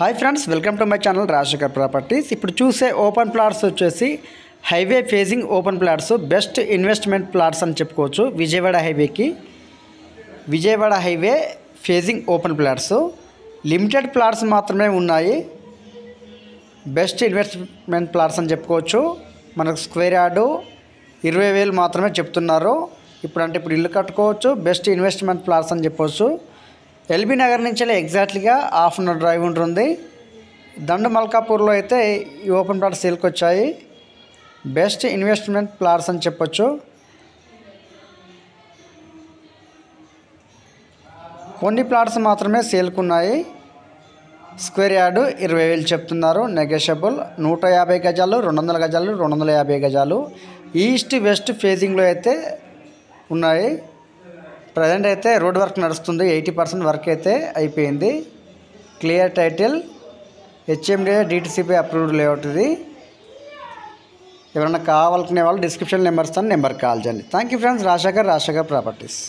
Hi friends, welcome to my channel Rajasekhar properties. ఇప్పుడు చూసే open plots వచ్చేసి highway facing open plots, best investment plots అని చెప్పుకోవచ్చు. Vijayawada highway facing open plots, limited plots మాత్రమే ఉన్నాయి. Best investment plots అని చెప్పుకోవచ్చు. మనకు స్క్వేర్ యార్డు 20,000 మాత్రమే చెప్తున్నారు. ఇప్పుడు ఇల్లు కట్టుకోవచ్చు. బెస్ట్ ఇన్వెస్ట్మెంట్ ప్లాట్స్ అని చెప్పవచ్చు. ఎల్బీ నగర్ నుంచి ఎగ్జాక్ట్లీగా ½ అన్ అవర్ డ్రైవ్ ఉంటుంది. దండు మల్కాపూర్లో అయితే ఈ ఓపెన్ ప్లాట్స్ సేల్కి వచ్చాయి. బెస్ట్ ఇన్వెస్ట్మెంట్ ప్లాట్స్ అని చెప్పొచ్చు. కొన్ని ప్లాట్స్ మాత్రమే సేల్కున్నాయి. స్క్వేర్ యార్డు 20,000 చెప్తున్నారు. నెగోషియబుల్. 150 గజాలు, 200 గజాలు, 250 గజాలు ఈస్ట్ వెస్ట్ ఫేజింగ్లో అయితే ఉన్నాయి. ప్రజెంట్ అయితే రోడ్ వర్క్ నడుస్తుంది. 80% వర్క్ అయితే అయిపోయింది. Clear title, HMDA DTCP approved layout ఇది. ఎవరైనా కావాలనుకునే వాళ్ళు డిస్క్రిప్షన్ నెంబర్కి కాల్ చేయండి. Thank you friends. Rajasekhar properties.